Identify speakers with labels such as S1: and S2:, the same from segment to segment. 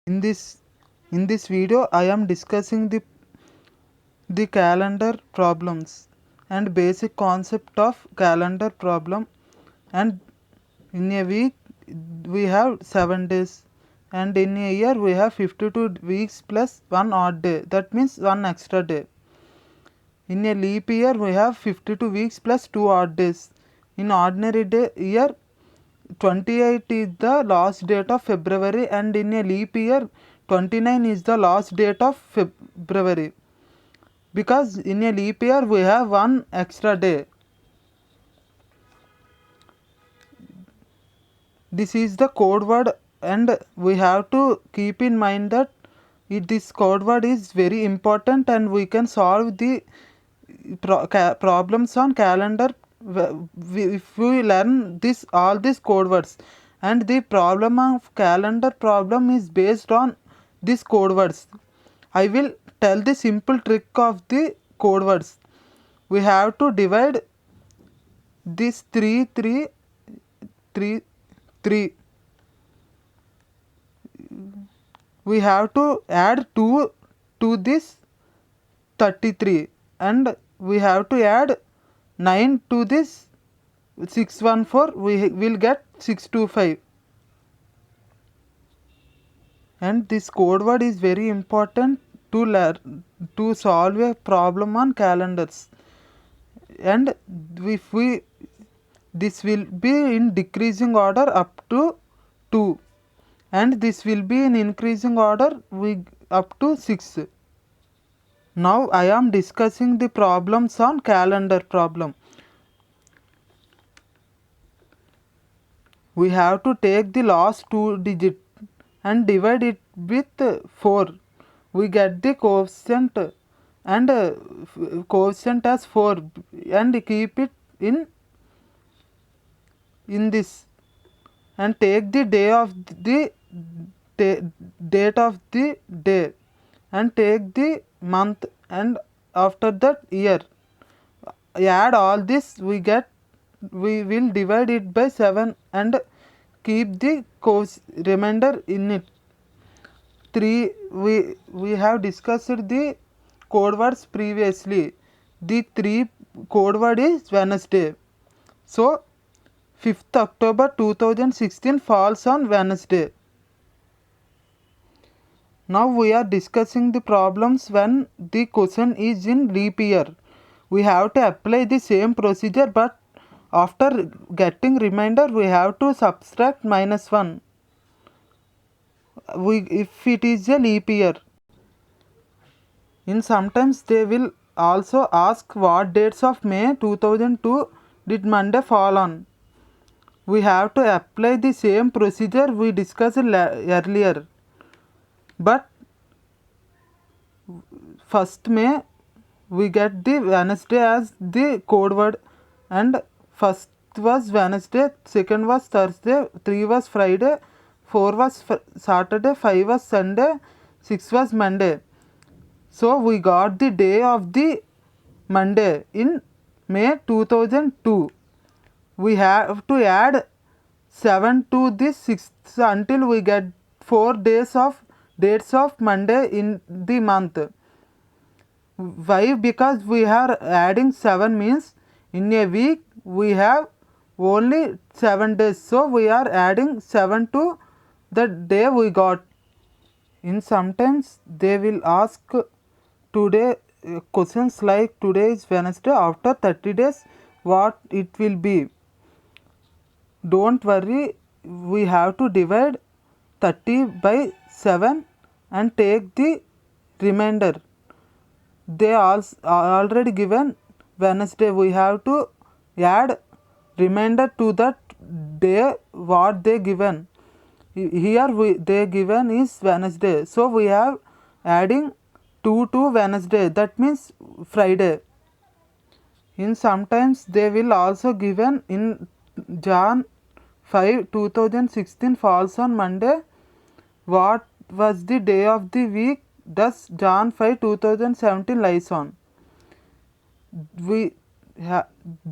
S1: In this video I am discussing the calendar problems and basic concept of calendar problem. And in a week we have 7 days, and in a year we have 52 weeks plus one odd day, that means one extra day. In a leap year we have 52 weeks plus 2 odd days. In ordinary day year 28 is the last date of February, and in a leap year 29 is the last date of February, because in a leap year we have one extra day. This is the code word, and we have to keep in mind that this code word is very important, and we can solve the problems on calendar if we learn all these code words. And the problem of calendar problem is based on these code words. I will tell the simple trick of the code words. We have to divide this 3 3 3 3. We have to add 2 to this 33, and we have to add 9 to this 614. We will get 625. And this code word is very important to learn to solve a problem on calendars. And if we this will be in decreasing order up to 2, and this will be in increasing order up to 6. Now I am discussing the problems on calendar problem. We have to take the last 2 digits and divide it with 4. We get the coefficient, and coefficient as 4, and keep it in this, and take the day of the date of the day, and take the month, and after that year. Add all this, we will divide it by 7 and keep the remainder in it. 3. We have discussed the code words previously. The 3 code word is Wednesday. So 5th October 2016 falls on Wednesday. Now we are discussing the problems when the question is in leap year. We have to apply the same procedure, but after getting remainder we have to subtract -1 if it is a leap year. In sometimes they will also ask what dates of May 2002 did Monday fall on. We have to apply the same procedure we discussed earlier, but 1st May we get the Wednesday as the code word, and 1st was Wednesday, 2nd was Thursday, 3 was Friday, 4 was Saturday, 5 was Sunday, 6 was Monday. So we got the day of the Monday in May 2002. We have to add 7 to this 6 until we get 4 days of dates of Monday in the month. Why? Because we are adding 7 means in a week we have only 7 days, so we are adding 7 to the day we got. In sometimes they will ask today questions like today is Wednesday, after 30 days what it will be. Don't worry, we have to divide 30 by 7 and take the remainder. They are already given Wednesday. We have to add remainder to that day what they given. Here they given is Wednesday, so we have adding 2 to Wednesday, that means Friday. In sometimes they will also given in Jan 5 2016 falls on Monday. What was the day of the week? Thus Jan 5 2017 lies on.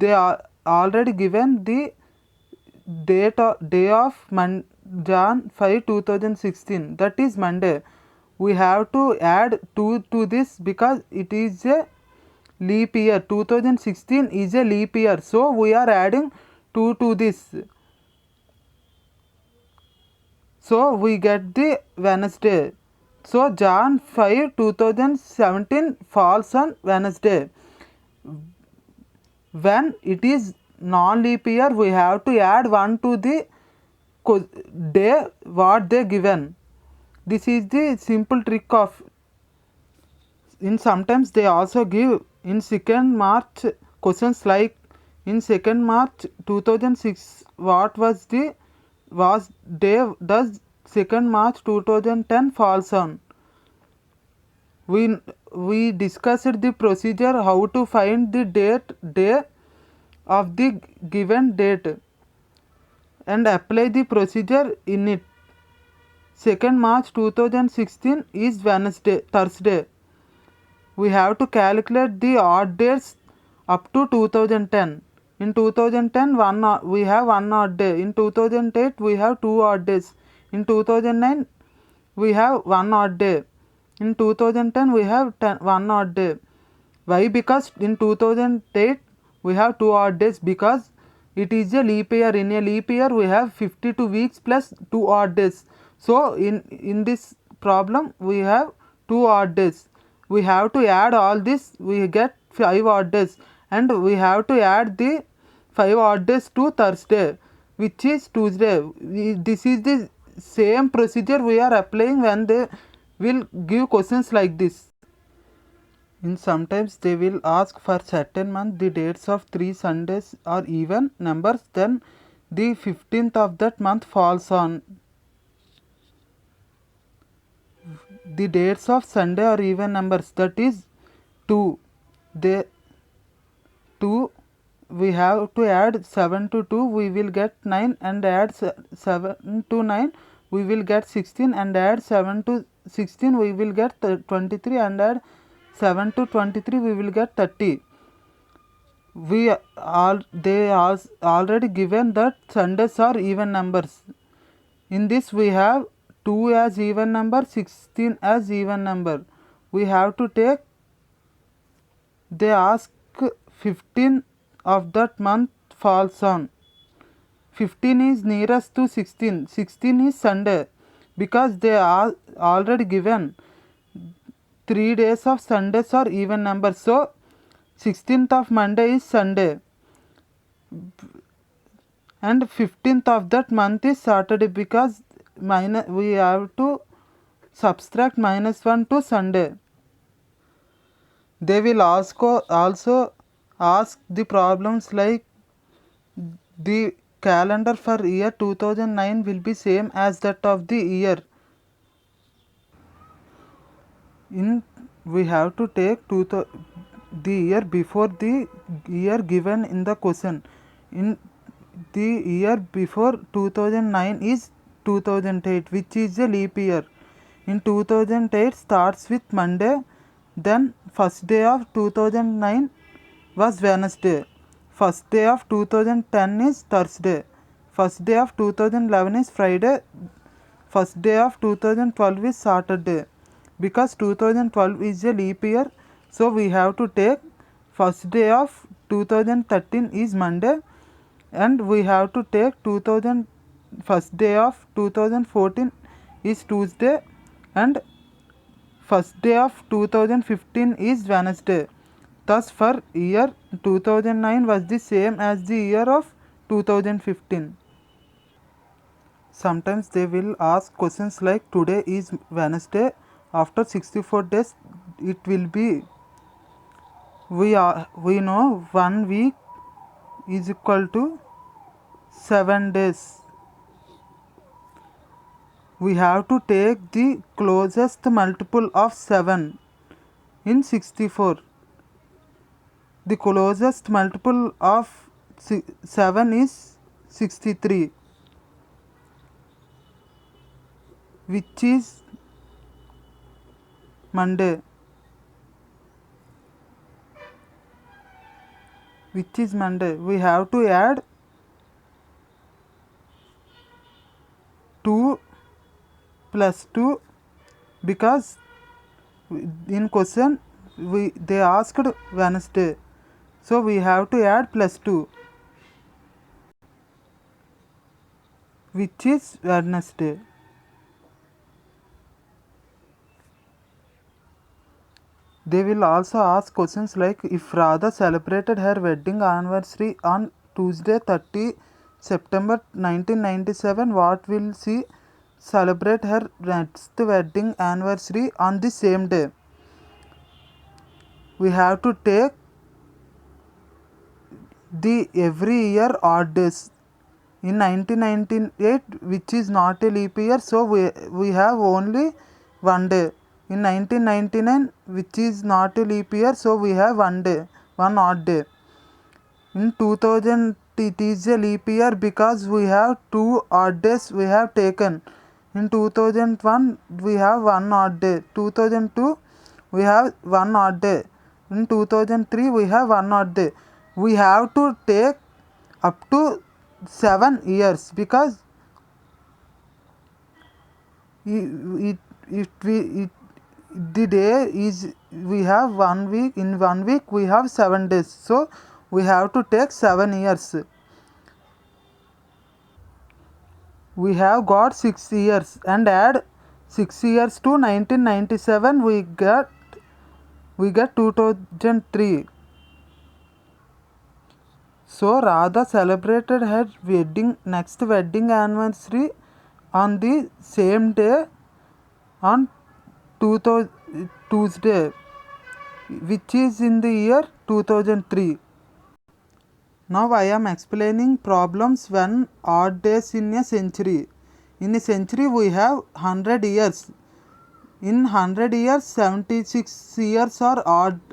S1: They are already given the day of Jan 5, 2016, that is Monday. We have to add 2 to this because it is a leap year. 2016 is a leap year, so we are adding 2 to this. So we get the Wednesday. So Jan 5, 2017 falls on Wednesday. When it is non-leap year, we have to add 1 to the day what they given. This is the simple trick of. In sometimes they also give in 2nd March questions like in 2nd March 2006 what was day does 2nd March 2010 falls on. We discussed the procedure how to find the day of the given date and apply the procedure in it. 2nd March 2016 is Thursday. We have to calculate the odd days up to 2010. In 2010 we have one odd day. In 2008 we have two odd days. In 2009 we have one odd day. In 2010 we have one odd day. Why? Because in 2008 we have two odd days because it is a leap year. In a leap year we have 52 weeks plus two odd days. So in this problem we have two odd days. We have to add all this, we get 5 odd days, and we have to add the 5 odd days to Thursday, which is Tuesday. This is the same procedure we are applying when they will give questions like this. In sometimes they will ask for certain month the dates of 3 Sundays or even numbers, then the 15th of that month falls on. The dates of Sunday or even numbers, that is 2. They 2, we have to add 7 to 2, we will get 9, and add 7 to 9 we will get 16, and add 7 to 16 we will get 23, and add 7 to 23 we will get 30. They are already given that Sundays are even numbers. In this we have 2 as even number, 16 as even number. We have to take, they ask 15 of that month falls on. 15 is nearest to 16. 16 is Sunday because they are already given 3 days of Sundays are even numbers. So 16th of Monday is Sunday and 15th of that month is Saturday because we have to subtract -1 to Sunday. They will also ask the problems like the calendar for year 2009 will be same as that of the year. We have to take the year before the year given in the question. In the year before 2009 is 2008, which is a leap year. In 2008 starts with Monday, then first day of 2009 was Wednesday, first day of 2010 is Thursday, first day of 2011 is Friday, first day of 2012 is Saturday. Because 2012 is a leap year, so we have to take first day of 2013 is Monday, and we have to take first day of 2014 is Tuesday, and first day of 2015 is Wednesday. Thus for year 2009 was the same as the year of 2015. Sometimes they will ask questions like today is Wednesday, after 64 days it will be. We know 1 week is equal to 7 days. We have to take the closest multiple of 7 in 64. The closest multiple of 7 is 63, which is Monday. We have to add 2 plus 2, because in question they asked Wednesday, so we have to add plus 2, which is Wednesday. They will also ask questions like, if Radha celebrated her wedding anniversary on Tuesday 30 September 1997, what will she celebrate her next wedding anniversary on the same day? We have to take the every year odd days. In 1998, which is not a leap year, so we have only one day. In 1999, which is not a leap year, so we have one day, one odd day. In 2000, it is a leap year because we have two odd days we have taken. In 2001, we have one odd day. 2002, we have one odd day. In 2003, we have one odd day. We have to take up to 7 years, because the day is, we have 1 week. In 1 week we have 7 days, so we have to take 7 years. We have got 6 years, and add 6 years to 1997, we get 2003. So Radha celebrated her next wedding anniversary on the same day, on Tuesday, which is in the year 2003. Now I am explaining problems when odd days in a century. In a century we have 100 years. In 100 years, 76 years are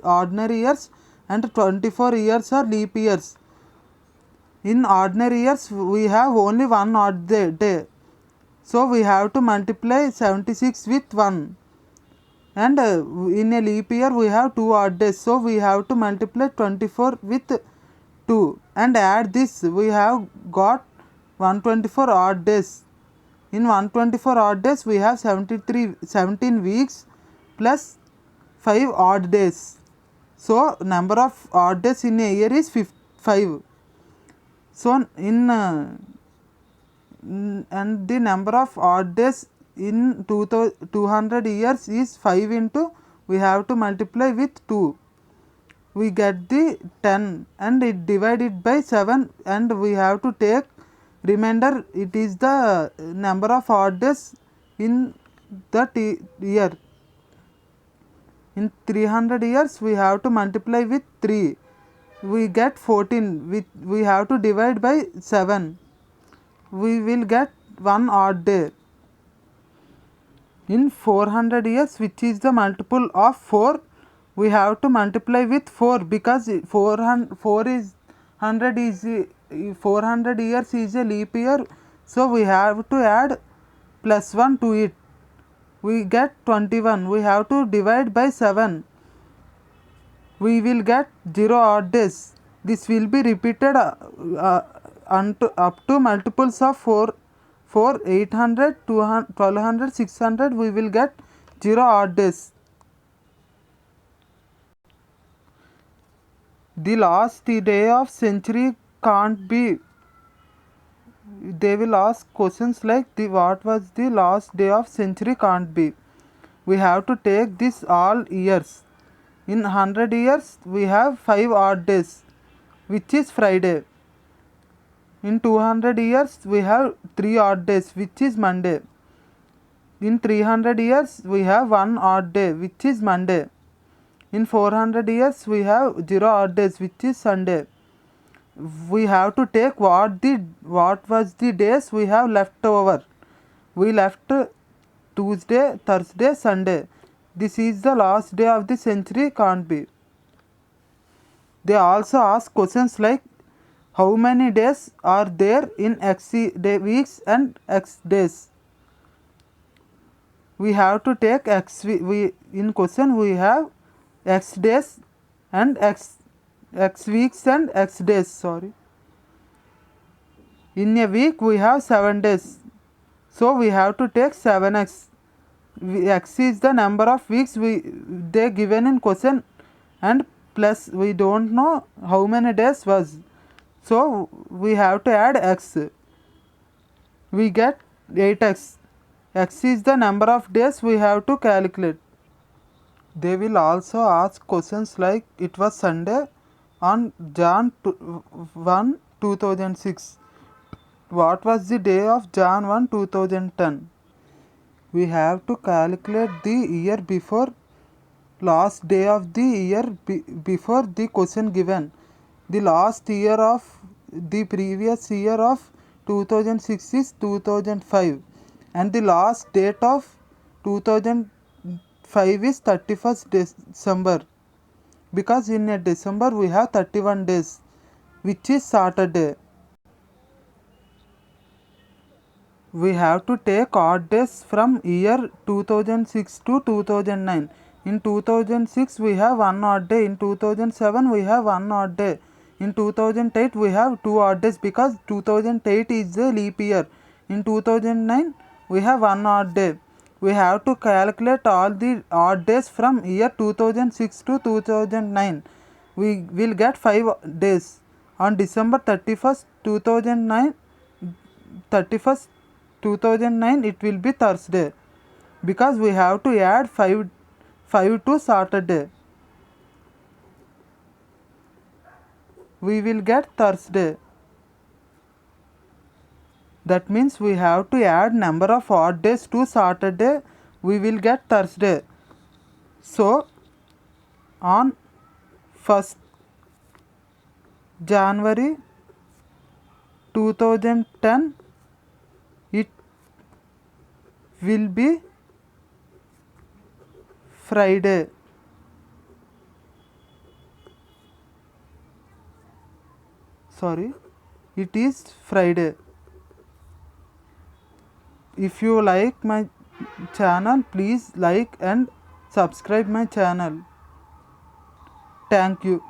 S1: ordinary years and 24 years are leap years. In ordinary years we have only one odd day. So we have to multiply 76 with 1. And in a leap year we have 2 odd days. So we have to multiply 24 with 2. And add this, we have got 124 odd days. In 124 odd days we have 17 weeks plus 5 odd days. So number of odd days in a year is 5. So and the number of odd days in 200 years is 5 into, we have to multiply with 2. We get the 10 and it divided by 7, and we have to take remainder. It is the number of odd days in that year. In 300 years we have to multiply with 3. We get 14. We have to divide by 7. We will get one odd day. In 400 years, which is the multiple of 4, we have to multiply with 4, because 400 years is a leap year, so we have to add plus 1 to it. We get 21. We have to divide by 7. We will get 0 odd days. This will be repeated up to multiples of 4, 800, 200, 1200, 600, we will get 0 odd days. The last day of century can't be. They will ask questions like, what was the last day of century can't be. We have to take this all years. In 100 years we have 5 odd days, which is Friday. In 200 years we have 3 odd days, which is Monday. In 300 years we have 1 odd day, which is Monday. In 400 years we have 0 odd days, which is Sunday. We have to take what was the days we have left over. We left Tuesday, Thursday, Sunday. This is the last day of the century can't be. They also ask questions like, how many days are there in X weeks and X days? We have to take in question we have X days and X weeks and X days. In a week we have 7 days. So we have to take 7x. X is the number of weeks they given in question, and plus we don't know how many days was. So we have to add x. We get 8x. X is the number of days we have to calculate. They will also ask questions like it was Sunday on Jan 1, 2006. What was the day of Jan 1, 2010? We have to calculate the year before last day of the year before the question given. The last year of the previous year of 2006 is 2005, and the last date of 2005 is 31st December, because in a December we have 31 days, which is Saturday. We have to take odd days from year 2006 to 2009. In 2006 we have one odd day, in 2007 we have one odd day, in 2008 we have two odd days because 2008 is a leap year. In 2009 we have one odd day. We have to calculate all the odd days from year 2006 to 2009. We will get 5 days. On December 31st 2009 it will be Thursday, because we have to add 5 to Saturday. We will get Thursday. That means we have to add number of odd days to Saturday. We will get Thursday. So on 1st January 2010 it will be Friday. Sorry, it is Friday. If you like my channel, please like and subscribe my channel. Thank you.